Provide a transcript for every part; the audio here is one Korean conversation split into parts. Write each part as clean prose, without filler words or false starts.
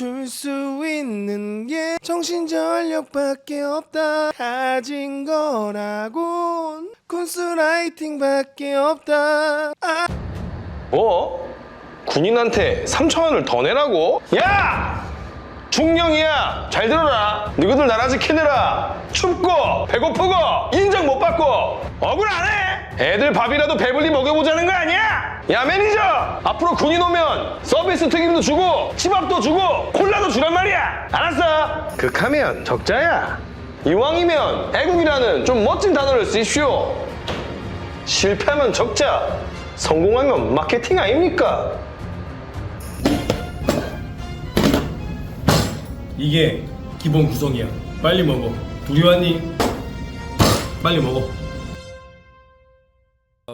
줄 수 있는 게 정신전력밖에 없다. 가진 거라곤 콘스라이팅밖에 없다. 뭐? 군인한테 3,000원을 더 내라고? 야! 중령이야! 잘 들어라! 너희들 나라 지키느라 춥고 배고프고 인정 못 받고 억울 안 해! 애들 밥이라도 배불리 먹여보자는 거 아니야? 야 매니저! 앞으로 군인 오면 서비스 튀김도 주고 치밥도 주고 콜라도 주란 말이야! 알았어? 극하면 적자야. 이왕이면 애국이라는 좀 멋진 단어를 쓰십시오. 실패하면 적자, 성공하면 마케팅 아닙니까? 이게 기본 구성이야. 빨리 먹어. 둘이 왔니? 빨리 먹어.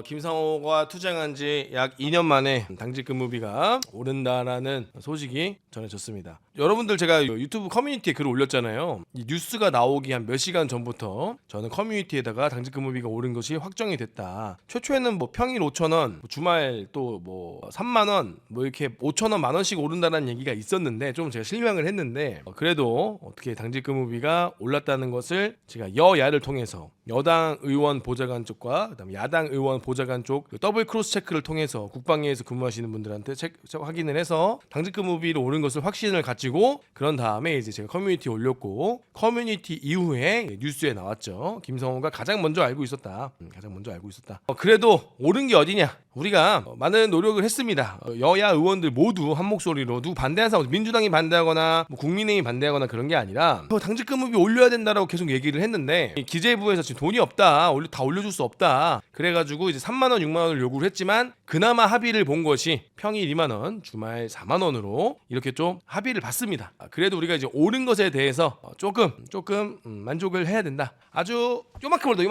김상호가 투쟁한 지 약 2년 만에 당직 근무비가 오른다라는 소식이 전해졌습니다. 여러분들 제가 유튜브 커뮤니티에 글을 올렸잖아요. 이 뉴스가 나오기 한 몇 시간 전부터 저는 커뮤니티에다가 당직 근무비가 오른 것이 확정이 됐다. 최초에는 뭐 평일 5,000원, 주말 또 뭐 3만 원, 뭐 이렇게 5,000원, 만 원씩 오른다는 얘기가 있었는데 좀 제가 실망을 했는데 그래도 어떻게 당직 근무비가 올랐다는 것을 제가 여야를 통해서 여당 의원 보좌관 쪽과 그다음에 야당 의원 보좌관 쪽 더블 크로스 체크를 통해서 국방위에서 근무하시는 분들한테 확인을 해서 당직 근무비로 오른 것을 확신을 가지고 그런 다음에 이제 제가 커뮤니티에 올렸고 커뮤니티 이후에 뉴스에 나왔죠. 김성호가 가장 먼저 알고 있었다. 가장 먼저 알고 있었다. 그래도 오른 게 어디냐? 우리가 많은 노력을 했습니다. 여야 의원들 모두 한 목소리로 누구 반대한 사람, 민주당이 반대하거나 뭐 국민의힘이 반대하거나 그런 게 아니라 당직 근무비 올려야 된다라고 계속 얘기를 했는데 기재부에서 지금 돈이 없다, 다 올려줄 수 없다. 그래가지고 이제 3만 원, 6만 원을 요구를 했지만 그나마 합의를 본 것이 평일 2만 원, 주말 4만 원으로 이렇게 좀 합의를 봤습니다. 그래도 우리가 이제 오른 것에 대해서 조금 만족을 해야 된다. 아주 요만큼 올다,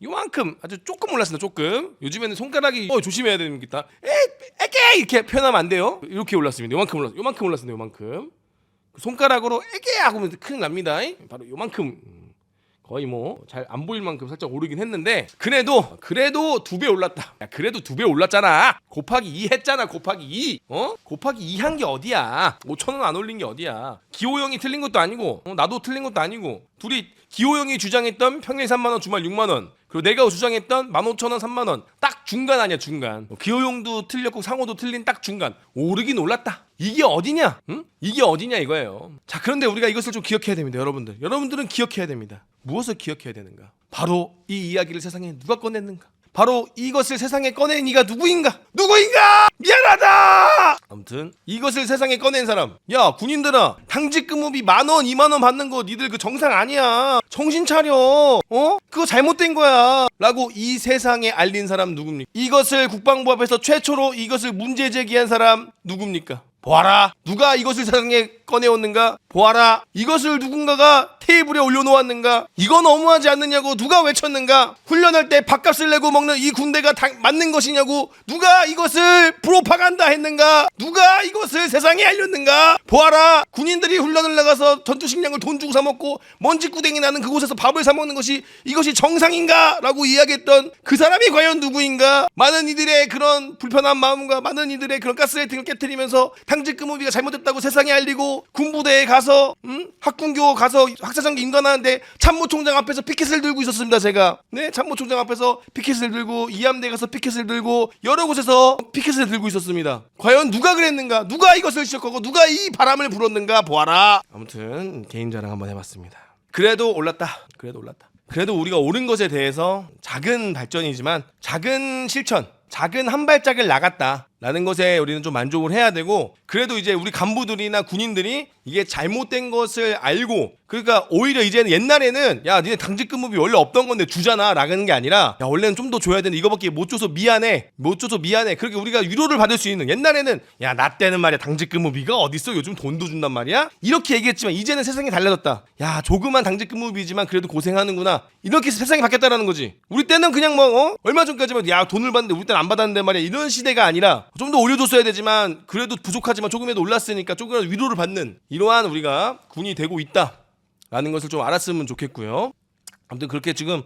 요만큼 아주 조금 올랐습니다. 조금. 요즘에는 손가락이 조심해야 됩니다. 에게 이렇게 표현하면 안 돼요. 이렇게 올랐습니다. 요만큼 올랐습니다. 요만큼. 손가락으로 에게 하고 큰일 납니다. 바로 요만큼. 거의 뭐 잘 안 보일 만큼 살짝 오르긴 했는데 그래도 2배 올랐다. 야, 그래도 2배 올랐잖아. 곱하기 2 했잖아. 곱하기 2. 곱하기 2 한 게 어디야? 5,000원 안 올린 게 어디야? 기호 형이 틀린 것도 아니고 나도 틀린 것도 아니고 둘이 기호 형이 주장했던 평일 3만 원, 주말 6만 원. 그리고 내가 주장했던 15,000원, 3만 원. 딱 중간 아니야, 중간. 기호 형도 틀렸고 상호도 틀린 딱 중간. 오르긴 올랐다. 이게 어디냐? 응? 이게 어디냐 이거예요. 자, 그런데 우리가 이것을 좀 기억해야 됩니다, 여러분들. 여러분들은 기억해야 됩니다. 무엇을 기억해야 되는가? 바로 이 이야기를 세상에 누가 꺼냈는가? 바로 이것을 세상에 꺼낸 이가 누구인가? 미안하다! 아무튼 이것을 세상에 꺼낸 사람. 야, 군인들아, 당직 근무비 10,000원, 20,000원 받는 거 니들 그 정상 아니야. 정신 차려. 그거 잘못된 거야. 라고 이 세상에 알린 사람 누굽니까? 이것을 국방부 앞에서 최초로 이것을 문제 제기한 사람 누굽니까? 보아라. 누가 이것을 세상에 꺼내었는가? 보아라. 이것을 누군가가 테이블에 올려놓았는가? 이거 너무하지 않느냐고 누가 외쳤는가? 훈련할 때 밥값을 내고 먹는 이 군대가 맞는 것이냐고 누가 이것을 프로파간다 했는가? 누가 이것을 세상에 알렸는가? 보아라. 군인들이 훈련을 나가서 전투식량을 돈 주고 사 먹고 먼지구덩이 나는 그곳에서 밥을 사 먹는 것이 이것이 정상인가? 라고 이야기했던 그 사람이 과연 누구인가? 많은 이들의 그런 불편한 마음과 많은 이들의 그런 가스라이팅을 깨트리면서 당직 근무비가 잘못됐다고 세상에 알리고 군부대에 가서 학군교 가서 학사장기 임관하는데 참모총장 앞에서 피켓을 들고 있었습니다. 제가 참모총장 앞에서 피켓을 들고 이함대 가서 피켓을 들고 여러 곳에서 피켓을 들고 있었습니다. 과연 누가 그랬는가? 누가 이것을 시작하고 누가 이 바람을 불었는가? 보아라. 아무튼 개인 자랑 한번 해봤습니다. 그래도 올랐다. 그래도 우리가 오른 것에 대해서 작은 발전이지만 작은 실천, 작은 한 발짝을 나갔다라는 것에 우리는 좀 만족을 해야 되고 그래도 이제 우리 간부들이나 군인들이 이게 잘못된 것을 알고 그러니까 오히려 이제는 옛날에는 야 니네 당직 근무비 원래 없던 건데 주잖아 라는 게 아니라 야 원래는 좀 더 줘야 되는데 이거밖에 못 줘서 미안해 그렇게 우리가 위로를 받을 수 있는 옛날에는 야 나 때는 말이야 당직 근무비가 어딨어 요즘 돈도 준단 말이야 이렇게 얘기했지만 이제는 세상이 달라졌다. 야 조그만 당직 근무비지만 그래도 고생하는구나 이렇게 세상이 바뀌었다라는 거지. 우리 때는 그냥 뭐 얼마 전까지만 야 돈을 받는데 우리 때는 안 받았는데 말이야 이런 시대가 아니라 좀 더 올려줬어야 되지만 그래도 부족하지만 조금이라도 올랐으니까 조금이라도 위로를 받는 이러한 우리가 군이 되고 있다 라는 것을 좀 알았으면 좋겠고요. 아무튼 그렇게 지금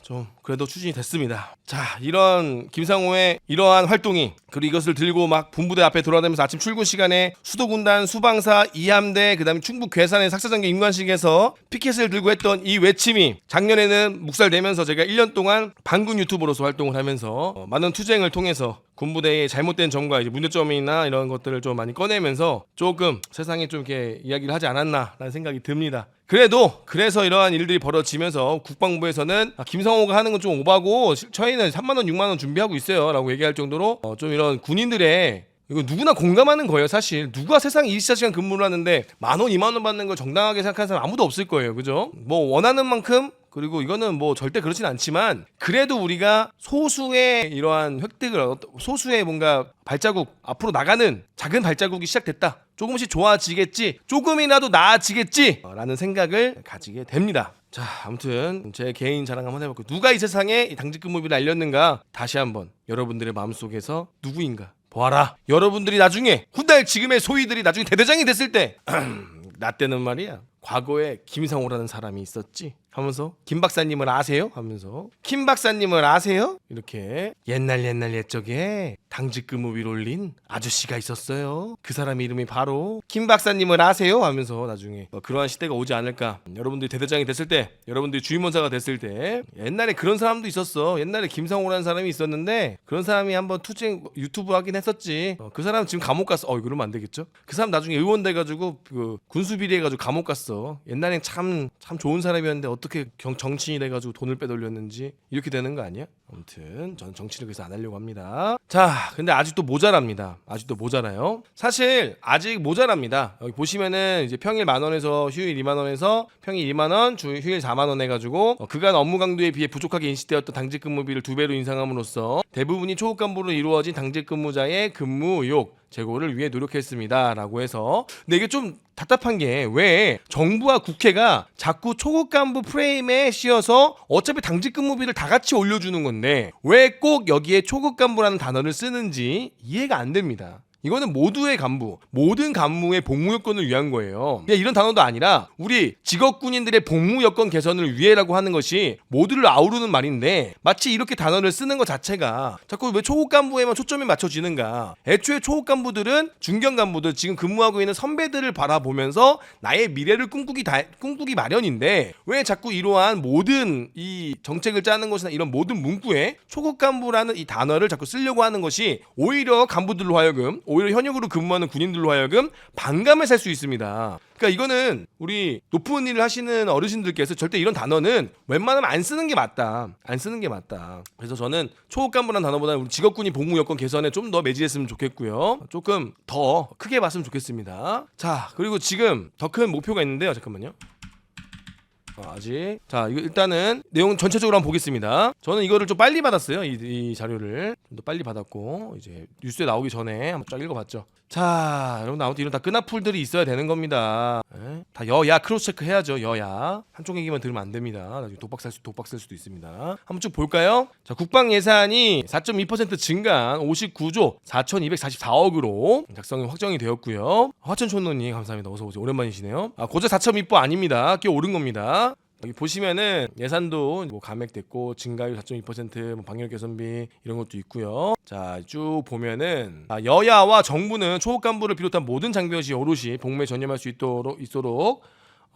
좀 그래도 추진이 됐습니다. 자, 이런 김상호의 이러한 활동이, 그리고 이것을 들고 막 본부대 앞에 돌아다니면서 아침 출근 시간에 수도군단, 수방사, 이함대, 그다음에 충북 괴산의 삭사장교 임관식에서 피켓을 들고 했던 이 외침이 작년에는 묵살되면서 제가 1년 동안 반군 유튜버로서 활동을 하면서 많은 투쟁을 통해서 군부대의 잘못된 점과 이제 문제점이나 이런 것들을 좀 많이 꺼내면서 조금 세상에 좀 이렇게 이야기를 하지 않았나라는 생각이 듭니다. 그래서 이러한 일들이 벌어지면서 국방부에서는 김상호가 하는 건 좀 오바고 저희는 3만 원, 6만 원 준비하고 있어요라고 얘기할 정도로 좀 이런 군인들의, 이거 누구나 공감하는 거예요. 사실 누가 세상에 24시간 근무를 하는데 10,000원, 20,000원 받는 걸 정당하게 생각하는 사람 아무도 없을 거예요. 그죠? 뭐 원하는 만큼, 그리고 이거는 뭐 절대 그렇진 않지만 그래도 우리가 소수의 이러한 획득을, 소수의 뭔가 발자국, 앞으로 나가는 작은 발자국이 시작됐다, 조금씩 좋아지겠지, 조금이라도 나아지겠지 라는 생각을 가지게 됩니다. 자, 아무튼 제 개인 자랑 한번 해볼게요. 누가 이 세상에 이 당직근무비를 알렸는가, 다시 한번 여러분들의 마음속에서 누구인가 보아라. 여러분들이 나중에 훗날 지금의 소위들이 나중에 대대장이 됐을 때 나 때는 말이야, 과거에 김상호라는 사람이 있었지 하면서, 김 박사님을 아세요? 하면서, 김 박사님을 아세요? 이렇게 옛날 옛적에 당직근무비를 올린 아저씨가 있었어요. 그 사람 이름이 바로 김 박사님을 아세요? 하면서 나중에 그러한 시대가 오지 않을까. 여러분들이 대대장이 됐을 때, 여러분들이 주임원사가 됐을 때, 옛날에 그런 사람도 있었어. 옛날에 김상호라는 사람이 있었는데 그런 사람이 한번 투쟁 유튜브 하긴 했었지. 그 사람 지금 감옥 갔어. 이러면 안 되겠죠? 그 사람 나중에 의원 돼가지고 그 군수 비리해가지고 감옥 갔어. 옛날엔 참 좋은 사람이었는데 어떻게 정치인이 돼가지고 돈을 빼돌렸는지 이렇게 되는 거 아니야? 아무튼 저는 정치를 그래서 안 하려고 합니다. 자, 근데 아직도 모자랍니다. 아직도 모자라요. 사실 아직 모자랍니다. 여기 보시면은 이제 평일 10,000원에서 휴일 20,000원에서 평일 20,000원, 휴일 40,000원 해가지고 그간 업무 강도에 비해 부족하게 인식되었던 당직근무비를 2배로 인상함으로써 대부분이 초급 간부로 이루어진 당직근무자의 근무 의욕 제고를 위해 노력했습니다 라고 해서, 근데 이게 좀 답답한 게 왜 정부와 국회가 자꾸 초급 간부 프레임에 씌어서 어차피 당직근무비를 다 같이 올려주는 건데 왜 꼭 여기에 초급 간부라는 단어를 쓰는지 이해가 안 됩니다. 이거는 모두의 간부, 모든 간부의 복무 여건을 위한 거예요. 그냥 이런 단어도 아니라 우리 직업군인들의 복무 여건 개선을 위해라고 하는 것이 모두를 아우르는 말인데, 마치 이렇게 단어를 쓰는 것 자체가 자꾸 왜 초급 간부에만 초점이 맞춰지는가. 애초에 초급 간부들은 중견 간부들, 지금 근무하고 있는 선배들을 바라보면서 나의 미래를 꿈꾸기 마련인데 왜 자꾸 이러한 모든 이 정책을 짜는 것이나 이런 모든 문구에 초급 간부라는 이 단어를 자꾸 쓰려고 하는 것이 오히려 간부들로 하여금, 오히려 현역으로 근무하는 군인들로 하여금 반감을 살 수 있습니다. 그러니까 이거는 우리 높은 일을 하시는 어르신들께서 절대 이런 단어는 웬만하면 안 쓰는 게 맞다. 안 쓰는 게 맞다. 그래서 저는 초급 간부라는 단어보다는 우리 직업군인 복무 여건 개선에 좀 더 매진했으면 좋겠고요. 조금 더 크게 봤으면 좋겠습니다. 자, 그리고 지금 더 큰 목표가 있는데요. 잠깐만요. 아직. 자, 이거 일단은 내용 전체적으로 한번 보겠습니다. 저는 이거를 좀 빨리 받았어요. 이 자료를 좀 더 빨리 받았고 이제 뉴스에 나오기 전에 한번 쫙 읽어봤죠. 자, 여러분 아무튼 이런 다 끈앞풀들이 있어야 되는 겁니다. 다 여야 크로스 체크 해야죠. 여야 한쪽 얘기만 들으면 안 됩니다. 나중에 독박 쓸 수도 있습니다. 한번 쭉 볼까요? 자, 국방 예산이 4.2% 증가한 59조 4,244억으로 작성이 확정이 되었고요. 화천촌노님 감사합니다. 어서 오세요. 오랜만이시네요. 고작 4.2% 아닙니다. 꽤 오른 겁니다. 여기 보시면은 예산도 뭐 감액됐고 증가율 4.2%, 뭐 방역 개선비 이런 것도 있고요. 자, 쭉 보면은 여야와 정부는 초급 간부를 비롯한 모든 장병시 오롯이 복무에 전념할 수 있도록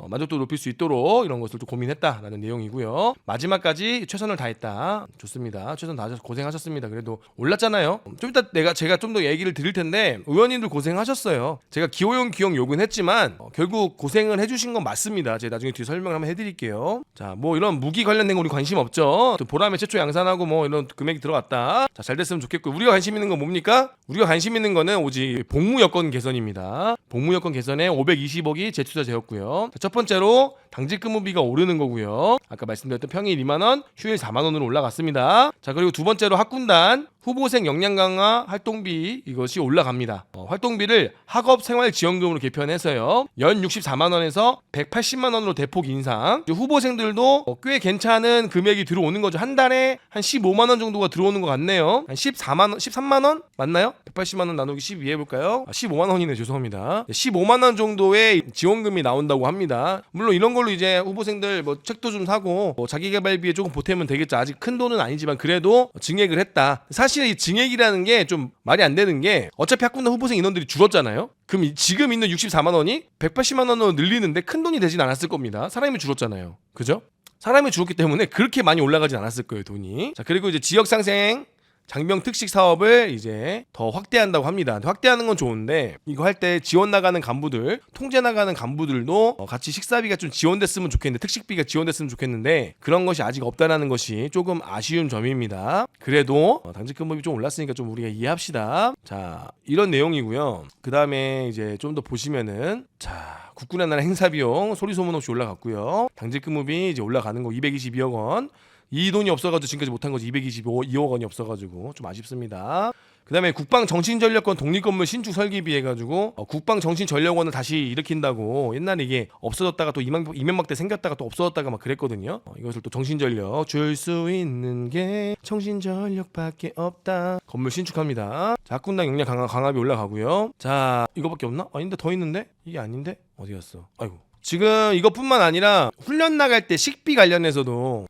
만족도를 높일 수 있도록 이런 것을 좀 고민했다라는 내용이고요. 마지막까지 최선을 다했다. 좋습니다. 최선 다하셔서 고생하셨습니다. 그래도 올랐잖아요. 좀 이따 제가 좀 더 얘기를 드릴 텐데 의원님들 고생하셨어요. 제가 기호용 요구는 했지만 결국 고생을 해주신 건 맞습니다. 제가 나중에 뒤에 설명을 한번 해드릴게요. 자, 뭐 이런 무기 관련된 거 우리 관심 없죠. 또 보람에 최초 양산하고 뭐 이런 금액이 들어갔다. 자, 잘 됐으면 좋겠고, 우리가 관심 있는 건 뭡니까? 우리가 관심 있는 거는 오직 복무 여건 개선입니다. 복무 여건 개선에 520억이 재투자되었고요. 첫 번째로 당직근무비가 오르는 거고요. 아까 말씀드렸던 평일 20,000원, 휴일 40,000원으로 올라갔습니다. 자, 그리고 두 번째로 학군단 후보생 역량 강화 활동비 이것이 올라갑니다. 활동비를 학업생활지원금으로 개편해서요. 연 64만 원에서 180만 원으로 대폭 인상. 후보생들도 꽤 괜찮은 금액이 들어오는 거죠. 한 달에 한 15만 원 정도가 들어오는 것 같네요. 한 14만 원, 13만 원 맞나요? 180만 원 나누기 12 해볼까요? 15만 원이네. 죄송합니다. 15만 원 정도의 지원금이 나온다고 합니다. 물론 이런 걸로 이제 후보생들 뭐 책도 좀 사고 뭐 자기개발비에 조금 보태면 되겠죠. 아직 큰 돈은 아니지만 그래도 증액을 했다. 사실 이 증액이라는 게 좀 말이 안 되는 게 어차피 학군단 후보생 인원들이 줄었잖아요. 그럼 지금 있는 64만 원이 180만 원으로 늘리는데 큰 돈이 되진 않았을 겁니다. 사람이 줄었잖아요. 그죠? 사람이 줄었기 때문에 그렇게 많이 올라가진 않았을 거예요, 돈이. 자, 그리고 이제 지역상생 장병 특식 사업을 이제 더 확대한다고 합니다. 확대하는 건 좋은데 이거 할 때 지원 나가는 간부들, 통제 나가는 간부들도 같이 식사비가 좀 지원됐으면 좋겠는데 특식비가 지원됐으면 좋겠는데 그런 것이 아직 없다라는 것이 조금 아쉬운 점입니다. 그래도 당직근무비 좀 올랐으니까 좀 우리가 이해합시다. 자, 이런 내용이고요. 그 다음에 이제 좀 더 보시면은 자, 국군의 나라 행사비용 소리 소문 없이 올라갔고요. 당직근무비 이제 올라가는 거 222억 원. 이 돈이 없어가지고 지금까지 못한 거지. 222억 원이 없어가지고 좀 아쉽습니다. 그 다음에 국방정신전력권 독립건물 신축 설계비 해가지고 국방정신전력원을 다시 일으킨다고 옛날에 이게 없어졌다가 또 이명박 때 생겼다가 또 없어졌다가 막 그랬거든요. 이것을 또 정신전력 줄 수 있는 게 정신전력밖에 없다. 건물 신축합니다. 자, 학군당 역량 강압이 올라가고요. 자, 이거밖에 없나? 아닌데 더 있는데? 이게 아닌데? 어디 갔어? 아이고. 지금 이것뿐만 아니라 훈련 나갈 때 식비 관련해서도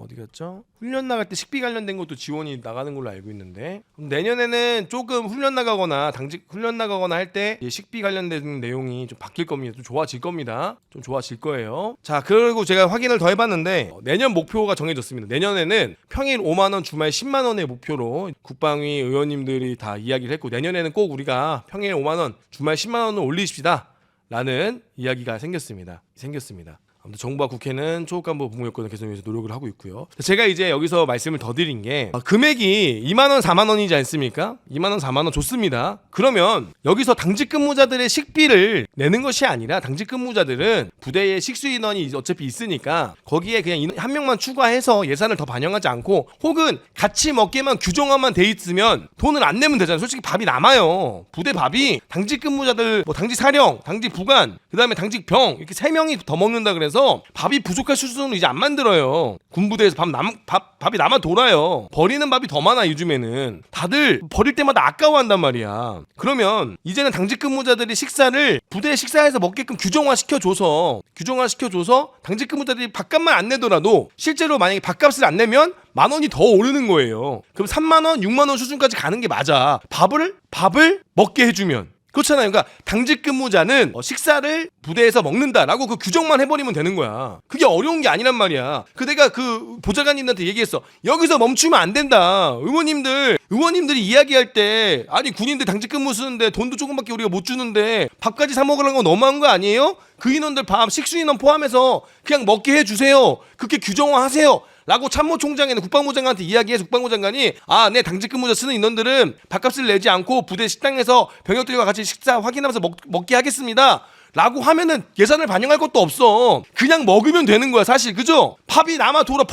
어디 갔죠? 훈련 나갈 때 식비 관련된 것도 지원이 나가는 걸로 알고 있는데 내년에는 조금 훈련 나가거나 당직 훈련 나가거나 할 때 식비 관련된 내용이 좀 바뀔 겁니다. 좀 좋아질 겁니다. 좀 좋아질 거예요. 자, 그리고 제가 확인을 더 해봤는데 내년 목표가 정해졌습니다. 내년에는 평일 5만 원, 주말 10만 원의 목표로 국방위 의원님들이 다 이야기를 했고 내년에는 꼭 우리가 평일 5만 원, 주말 10만 원을 올리십시다. 라는 이야기가 생겼습니다. 아무튼 정부와 국회는 초급간부 복무 여건을 개선하기 위해서 노력을 하고 있고요. 제가 이제 여기서 말씀을 더 드린 게 금액이 2만 원, 4만 원이지 않습니까? 2만 원, 4만 원 좋습니다. 그러면 여기서 당직 근무자들의 식비를 내는 것이 아니라 당직 근무자들은 부대에 식수 인원이 어차피 있으니까 거기에 그냥 한 명만 추가해서 예산을 더 반영하지 않고 혹은 같이 먹게만 규정화만 돼 있으면 돈을 안 내면 되잖아요. 솔직히 밥이 남아요. 부대 밥이 당직 근무자들 뭐 당직 사령, 당직 부관, 그다음에 당직 병 이렇게 3명이 더 먹는다 그래서 밥이 부족할 수준으로 이제 안 만들어요. 군부대에서 밥이 남아 돌아요. 버리는 밥이 더 많아. 요즘에는 다들 버릴 때마다 아까워한단 말이야. 그러면 이제는 당직 근무자들이 식사를 부대 식사에서 먹게끔 규정화 시켜줘서 당직 근무자들이 밥값만 안 내더라도 실제로 만약에 밥값을 안 내면 10,000원이 더 오르는 거예요. 그럼 3만 원, 6만 원 수준까지 가는 게 맞아. 밥을 먹게 해주면. 그렇잖아요. 그러니까 당직 근무자는 식사를 부대에서 먹는다라고 그 규정만 해버리면 되는 거야. 그게 어려운 게 아니란 말이야. 내가 그 보좌관님들한테 얘기했어. 여기서 멈추면 안 된다. 의원님들이 이야기할 때 아니 군인들 당직 근무 쓰는데 돈도 조금밖에 우리가 못 주는데 밥까지 사 먹으라는 건 너무한 거 아니에요? 그 인원들 밥 식수 인원 포함해서 그냥 먹게 해주세요. 그렇게 규정화하세요. 라고 참모총장에는 국방부 장관한테 이야기해서 국방부 장관이 네 당직 근무자 쓰는 인원들은 밥값을 내지 않고 부대 식당에서 병역들과 같이 식사 확인하면서 먹게 하겠습니다. 라고 하면은 예산을 반영할 것도 없어. 그냥 먹으면 되는 거야 사실. 그죠? 밥이 남아 돌아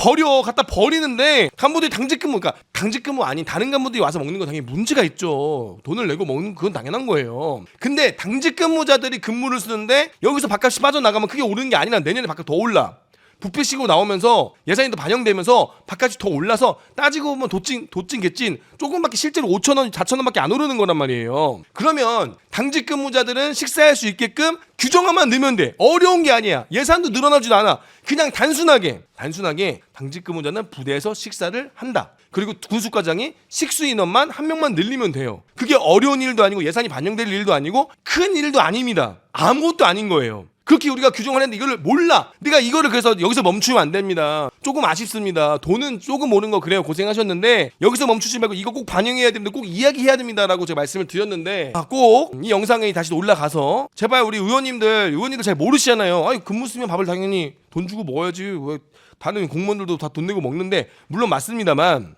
갖다 버리는데 간부들이 그러니까 당직 근무 아닌 다른 간부들이 와서 먹는 건 당연히 문제가 있죠. 돈을 내고 먹는 그건 당연한 거예요. 근데 당직 근무자들이 근무를 쓰는데 여기서 밥값이 빠져나가면 크게 오르는 게 아니라 내년에 밥값 더 올라. 부패시고 나오면서 예산이 더 반영되면서 밥값이 더 올라서 따지고 보면 도찐 개찐 조금밖에 실제로 5,000원, 4,000원밖에 안 오르는 거란 말이에요. 그러면 당직 근무자들은 식사할 수 있게끔 규정화만 넣으면 돼. 어려운 게 아니야. 예산도 늘어나지도 않아. 그냥 단순하게 당직 근무자는 부대에서 식사를 한다. 그리고 군수과장이 식수 인원만 한 명만 늘리면 돼요. 그게 어려운 일도 아니고 예산이 반영될 일도 아니고 큰 일도 아닙니다. 아무것도 아닌 거예요. 그렇게 우리가 규정을 했는데 이거를 몰라. 내가 이거를 그래서 여기서 멈추면 안 됩니다. 조금 아쉽습니다. 돈은 조금 오른 거 그래요. 고생하셨는데 여기서 멈추지 말고 이거 꼭 반영해야 됩니다. 꼭 이야기해야 됩니다라고 제가 말씀을 드렸는데 꼭 이 영상에 다시 올라가서 제발 우리 의원님들 잘 모르시잖아요. 근무 쓰면 밥을 당연히 돈 주고 먹어야지. 왜 다른 공무원들도 다 돈 내고 먹는데 물론 맞습니다만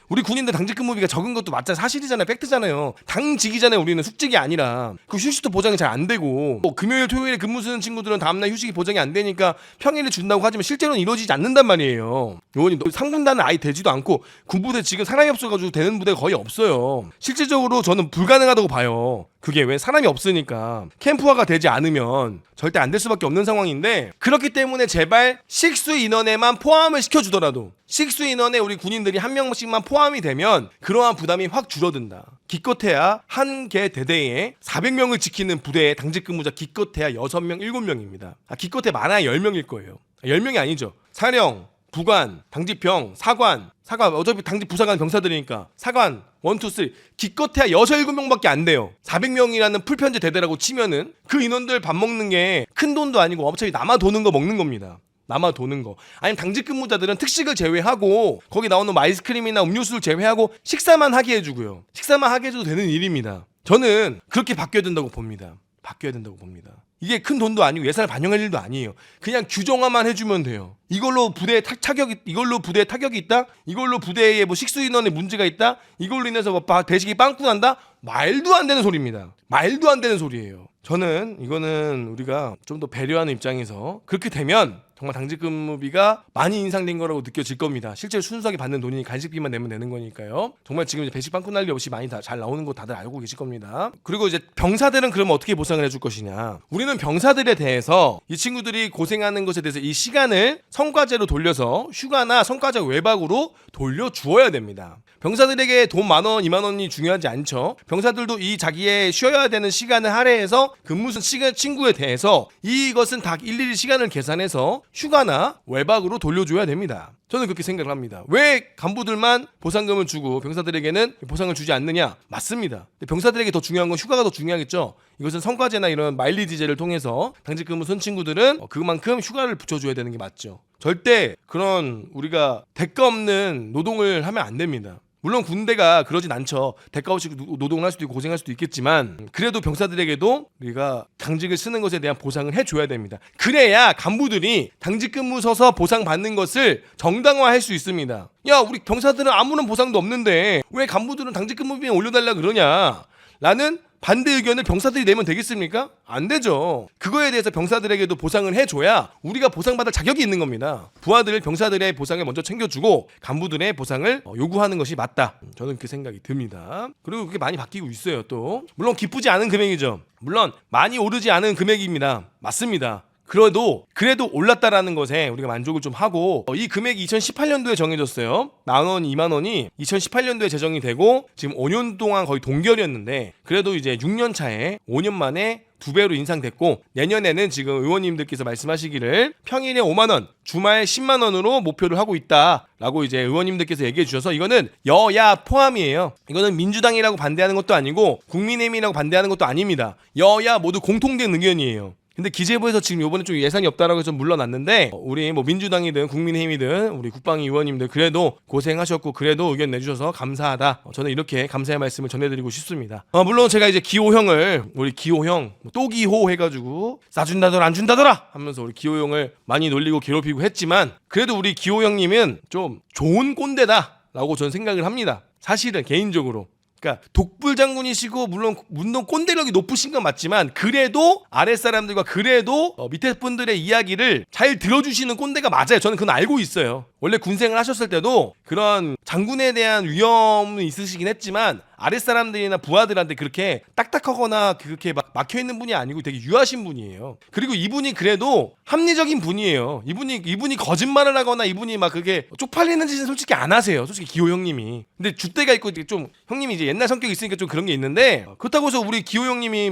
우리 군인들 당직 근무비가 적은 것도 맞잖아요. 사실이잖아요. 팩트잖아요. 당직이잖아요. 우리는 숙직이 아니라 그 휴식도 보장이 잘 안 되고 뭐 금요일 토요일에 근무 쓰는 친구들은 다음날 휴식이 보장이 안 되니까 평일에 준다고 하지만 실제로는 이루어지지 않는단 말이에요. 의원님 상분단은 아예 되지도 않고 군부대 지금 사람이 없어가지고 되는 부대가 거의 없어요. 실질적으로 저는 불가능하다고 봐요. 그게 왜 사람이 없으니까 캠프화가 되지 않으면 절대 안 될 수밖에 없는 상황인데 그렇기 때문에 제발 식수 인원에만 포함을 시켜주더라도 식수 인원에 우리 군인들이 한 명씩만 포함이 되면 그러한 부담이 확 줄어든다. 기껏해야 한 개 대대에 400명을 지키는 부대의 당직 근무자 기껏해야 6명, 7명입니다. 기껏해 많아야 10명일 거예요. 10명이 아니죠. 사령, 부관, 당직병, 사관 어차피 당직 부사관 병사들이니까 사관 1, 2, 3 기껏해야 6, 7명밖에 안 돼요. 400명이라는 풀편제 대대라고 치면은 그 인원들 밥 먹는 게 큰 돈도 아니고 어차피 남아 도는 거 먹는 겁니다. 남아 도는 거. 아니면 당직 근무자들은 특식을 제외하고 거기 나오는 뭐 아이스크림이나 음료수를 제외하고 식사만 하게 해주고요. 식사만 하게 해줘도 되는 일입니다. 저는 그렇게 바뀌어야 된다고 봅니다. 이게 큰 돈도 아니고 예산을 반영할 일도 아니에요. 그냥 규정화만 해주면 돼요. 이걸로 부대에 타격이 있다? 이걸로 부대에 뭐 식수 인원에 문제가 있다? 이걸로 인해서 뭐 배식이 빵꾸 난다? 말도 안 되는 소리입니다. 말도 안 되는 소리예요. 저는 이거는 우리가 좀 더 배려하는 입장에서 그렇게 되면 정말 당직 근무비가 많이 인상된 거라고 느껴질 겁니다. 실제로 순수하게 받는 돈이 간식비만 내면 되는 거니까요. 정말 지금 이제 배식 빵꾸 난리 없이 많이 잘 나오는 거 다들 알고 계실 겁니다. 그리고 이제 병사들은 그러면 어떻게 보상을 해줄 것이냐. 우리는 병사들에 대해서 이 친구들이 고생하는 것에 대해서 이 시간을 성과제로 돌려서 휴가나 성과제 외박으로 돌려주어야 됩니다. 병사들에게 돈 10,000원, 20,000원이 중요하지 않죠. 병사들도 이 자기의 쉬어야 되는 시간을 할애해서 근무 친구에 대해서 이것은 다 일일이 시간을 계산해서 휴가나 외박으로 돌려줘야 됩니다. 저는 그렇게 생각을 합니다. 왜 간부들만 보상금을 주고 병사들에게는 보상을 주지 않느냐? 맞습니다. 근데 병사들에게 더 중요한 건 휴가가 더 중요하겠죠. 이것은 성과제나 이런 마일리지제를 통해서 당직 근무 선 친구들은 그만큼 휴가를 붙여줘야 되는 게 맞죠. 절대 그런 우리가 대가 없는 노동을 하면 안 됩니다. 물론 군대가 그러진 않죠. 대가 없이 노동을 할 수도 있고 고생할 수도 있겠지만 그래도 병사들에게도 우리가 당직을 쓰는 것에 대한 보상을 해줘야 됩니다. 그래야 간부들이 당직 근무 서서 보상받는 것을 정당화할 수 있습니다. 야, 우리 병사들은 아무런 보상도 없는데 왜 간부들은 당직 근무비에 올려달라 그러냐 라는 반대 의견을 병사들이 내면 되겠습니까? 안 되죠. 그거에 대해서 병사들에게도 보상을 해줘야 우리가 보상받을 자격이 있는 겁니다. 부하들, 병사들의 보상을 먼저 챙겨주고 간부들의 보상을 요구하는 것이 맞다. 저는 그 생각이 듭니다. 그리고 그게 많이 바뀌고 있어요. 또 물론 기쁘지 않은 금액이죠. 물론 많이 오르지 않은 금액입니다. 맞습니다. 그래도 올랐다라는 것에 우리가 만족을 좀 하고 이 금액이 2018년도에 정해졌어요. 10,000원, 20,000원이 2018년도에 제정이 되고 지금 5년 동안 거의 동결이었는데 그래도 이제 6년 차에 5년 만에 2배로 인상됐고 내년에는 지금 의원님들께서 말씀하시기를 평일에 50,000원, 주말 100,000원으로 목표를 하고 있다라고 이제 의원님들께서 얘기해 주셔서 이거는 여야 포함이에요. 이거는 민주당이라고 반대하는 것도 아니고 국민의힘이라고 반대하는 것도 아닙니다. 여야 모두 공통된 의견이에요. 근데 기재부에서 지금 요번에 좀 예산이 없다라고 해서 물러났는데 우리 뭐 민주당이든 국민의힘이든 우리 국방위 의원님들 그래도 고생하셨고 그래도 의견 내주셔서 감사하다. 저는 이렇게 감사의 말씀을 전해드리고 싶습니다. 물론 제가 이제 기호형을 우리 기호형 또 기호 해가지고 싸준다더라 안 준다더라 하면서 우리 기호형을 많이 놀리고 괴롭히고 했지만 그래도 우리 기호형님은 좀 좋은 꼰대다라고 저는 생각을 합니다. 사실은 개인적으로. 그러니까 독불 장군이시고 물론 꼰대력이 높으신 건 맞지만 그래도 아랫사람들과 그래도 밑에 분들의 이야기를 잘 들어주시는 꼰대가 맞아요. 저는 그건 알고 있어요. 원래 군생을 하셨을 때도 그런 장군에 대한 위험은 있으시긴 했지만 아랫사람들이나 부하들한테 그렇게 딱딱하거나 그렇게 막 막혀있는 분이 아니고 되게 유하신 분이에요. 그리고 이분이 그래도 합리적인 분이에요. 이분이 거짓말을 하거나 이분이 막 그게 쪽팔리는 짓은 솔직히 안 하세요. 솔직히 기호 형님이. 근데 줏대가 있고 좀 형님이 이제 옛날 성격이 있으니까 좀 그런 게 있는데 그렇다고 해서 우리 기호 형님이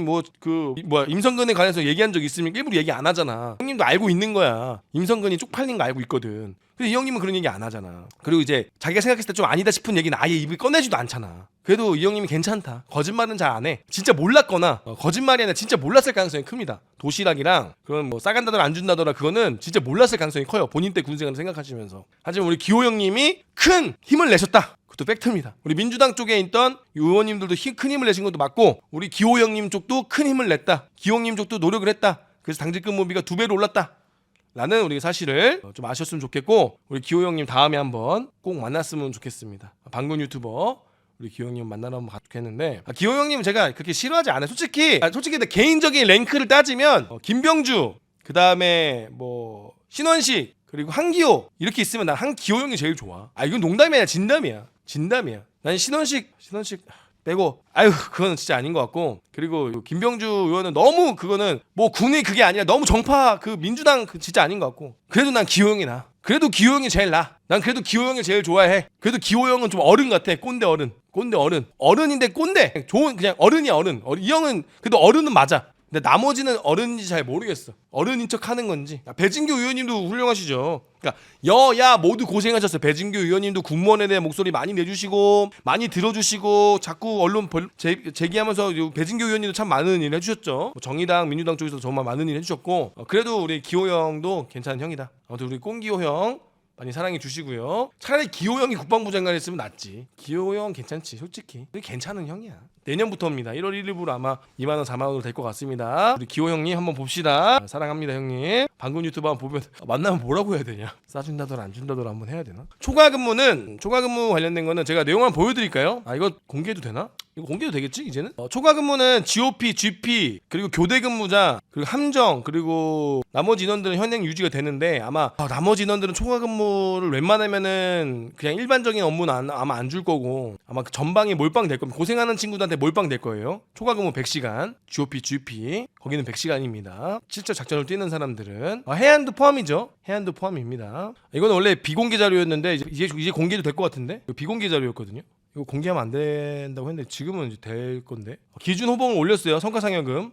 임성근에 관해서 얘기한 적 있으면 일부러 얘기 안 하잖아. 형님도 알고 있는 거야. 임성근이 쪽팔린 거 알고 있거든. 근데 이 형님은 그런 얘기 안 하잖아. 그리고 이제 자기가 생각했을 때 좀 아니다 싶은 얘기는 아예 입을 꺼내지도 않잖아. 그래도 이 형님이 괜찮다. 거짓말은 잘 안 해. 진짜 몰랐거나 거짓말이 아니라 진짜 몰랐을 가능성이 큽니다. 도시락이랑 그런 뭐 싸간다더라 안 준다더라 그거는 진짜 몰랐을 가능성이 커요. 본인 때 군생활을 생각하시면서. 하지만 우리 기호 형님이 큰 힘을 내셨다. 그것도 팩트입니다. 우리 민주당 쪽에 있던 의원님들도 큰 힘을 내신 것도 맞고 우리 기호 형님 쪽도 큰 힘을 냈다. 기호 형님 쪽도 노력을 했다. 그래서 당직 근무비가 2배로 올랐다. 라는 우리 사실을 좀 아셨으면 좋겠고, 우리 기호 형님 다음에 한번 꼭 만났으면 좋겠습니다. 방금 유튜버 우리 기호 형님 만나러 한번 좋겠는데, 기호 형님 제가 그렇게 싫어하지 않아요. 솔직히 근데 개인적인 랭크를 따지면 김병주, 그 다음에 뭐 신원식, 그리고 한기호 이렇게 있으면 난 한기호 형이 제일 좋아. 이건 농담이 아니라 진담이야. 난 신원식 빼고, 그거는 진짜 아닌 것 같고, 그리고 김병주 의원은 너무, 그거는 뭐 군의 그게 아니라 너무 정파 그 민주당 진짜 아닌 것 같고, 그래도 난 기호 형이 나. 그래도 기호 형이 제일 나. 난 그래도 기호 형을 제일 좋아해. 그래도 기호 형은 좀 어른 같아. 꼰대 어른. 어른인데 꼰대. 좋은 그냥 어른이야 어른. 이 형은 그래도 어른은 맞아. 근데 나머지는 어른인지 잘 모르겠어. 어른인 척 하는 건지. 배진규 의원님도 훌륭하시죠. 그러니까 여야 모두 고생하셨어요. 배진규 의원님도 군무원에 대한 목소리 많이 내주시고 많이 들어주시고 자꾸 언론 제기하면서 배진규 의원님도 참 많은 일 해주셨죠. 정의당, 민주당 쪽에서 정말 많은 일 해주셨고, 그래도 우리 기호 형도 괜찮은 형이다. 아무튼 우리 꽁기호 형 많이 사랑해 주시고요. 차라리 기호 형이 국방부 장관 했으면 낫지. 기호 형 괜찮지, 솔직히. 괜찮은 형이야. 내년부터입니다. 1월 1일부로 아마 2만원, 4만원으로 될 것 같습니다. 우리 기호 형님 한번 봅시다. 사랑합니다, 형님. 방금 유튜브 한번 보면 만나면 뭐라고 해야 되냐? 싸준다더라 안 준다더라 한번 해야 되나? 초과 근무 관련된 거는 제가 내용 한번 보여드릴까요? 이거 공개해도 되나? 이거 공개도 되겠지 이제는? 초과 근무는 GOP, GP, 그리고 교대 근무자, 그리고 함정, 그리고 나머지 인원들은 현행 유지가 되는데, 아마 나머지 인원들은 초과 근무를 웬만하면은 그냥 일반적인 업무는 아마 안 줄 거고, 아마 그 전방에 몰빵 될 겁니다. 고생하는 친구들한테 몰빵 될 거예요. 초과 근무 100시간, GOP, GP 거기는 100시간입니다. 실제 작전을 뛰는 사람들은 해안도 포함이죠. 해안도 포함입니다. 이거는 원래 비공개 자료였는데 이제 공개도 될 것 같은데, 비공개 자료였거든요. 이거 공개하면 안 된다고 했는데 지금은 이제 될 건데. 기준 호봉을 올렸어요. 성과상여금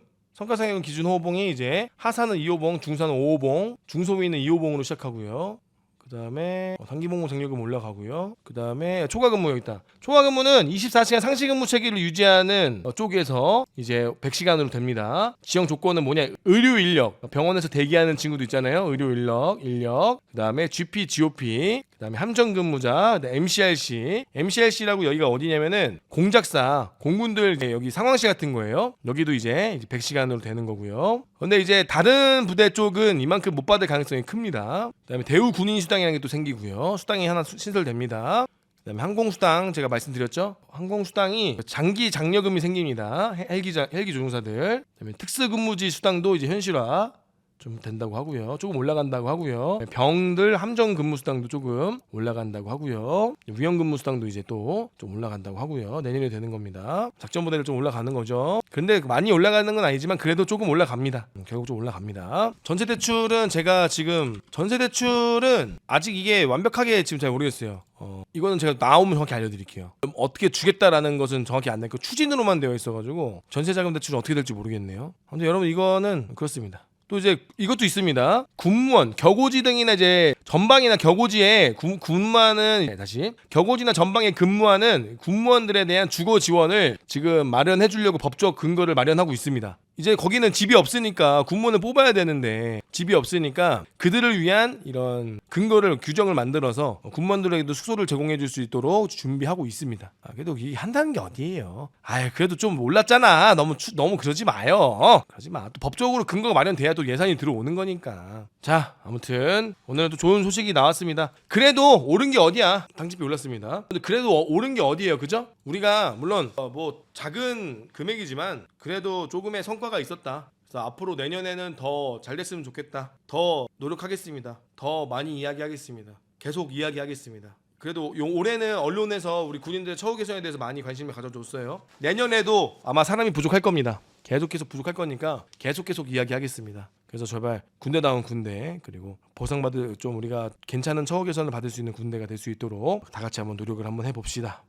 기준 호봉이 이제 하사는 2호봉, 중사는 5호봉, 중소위는 2호봉으로 시작하고요. 그 다음에 단기복무 쟁료금 올라가고요. 그 다음에 초과근무 여기 있다. 초과근무는 24시간 상시근무 체계를 유지하는 쪽에서 이제 100시간으로 됩니다. 지정 조건은 뭐냐? 의료 인력, 병원에서 대기하는 친구도 있잖아요. 의료 인력. 그 다음에 GP, GOP, 그 다음에 함정근무자, MCRC라고 여기가 어디냐면은 공작사, 공군들 여기 상황시 같은 거예요. 여기도 이제 100시간으로 되는 거고요. 근데 이제 다른 부대 쪽은 이만큼 못 받을 가능성이 큽니다. 그 다음에 대우 군인 수당이라는 게 또 생기고요. 수당이 하나 신설됩니다. 그다음에 항공수당 제가 말씀드렸죠. 항공수당이 장기 장려금이 생깁니다. 헬기 조종사들. 그다음에 특수근무지 수당도 이제 현실화 좀 된다고 하고요. 조금 올라간다고 하고요. 병들 함정 근무 수당도 조금 올라간다고 하고요. 위험 근무 수당도 이제 또 좀 올라간다고 하고요. 내년에 되는 겁니다. 작전 부대를 좀 올라가는 거죠. 근데 많이 올라가는 건 아니지만 그래도 조금 올라갑니다. 결국 좀 올라갑니다. 전세 대출은 아직 이게 완벽하게 지금 잘 모르겠어요. 이거는 제가 나오면 정확히 알려드릴게요. 어떻게 주겠다라는 것은 정확히 안 나있고 추진으로만 되어 있어가지고 전세자금 대출은 어떻게 될지 모르겠네요. 아무튼 여러분 이거는 그렇습니다. 또 이제 이것도 있습니다. 군무원, 격오지 등이나 이제 전방이나 격오지에 근무하는 격오지나 전방에 근무하는 군무원들에 대한 주거 지원을 지금 마련해 주려고 법적 근거를 마련하고 있습니다. 이제 거기는 집이 없으니까 군무원을 뽑아야 되는데 집이 없으니까 그들을 위한 이런 근거를 규정을 만들어서 군무원들에게도 숙소를 제공해 줄 수 있도록 준비하고 있습니다. 그래도 이게 한다는 게 어디예요? 그래도 좀 몰랐잖아. 너무 그러지 마요. 그러지 마. 또 법적으로 근거가 마련돼야 또 예산이 들어오는 거니까. 자, 아무튼 오늘도 좋은 소식이 나왔습니다. 그래도 오른 게 어디야? 당직비 올랐습니다. 근데 그래도 오른 게 어디예요, 그죠? 우리가 물론 뭐 작은 금액이지만 그래도 조금의 성과가 있었다. 그래서 앞으로 내년에는 더 잘 됐으면 좋겠다. 더 노력하겠습니다. 더 많이 이야기하겠습니다. 계속 이야기하겠습니다. 그래도 올해는 언론에서 우리 군인들의 처우 개선에 대해서 많이 관심을 가져줬어요. 내년에도 아마 사람이 부족할 겁니다. 계속 부족할 거니까 계속 이야기하겠습니다. 그래서 제발 군대다운 군대, 그리고 보상받을 좀 우리가 괜찮은 처우 개선을 받을 수 있는 군대가 될 수 있도록 다 같이 한번 노력을 한번 해봅시다.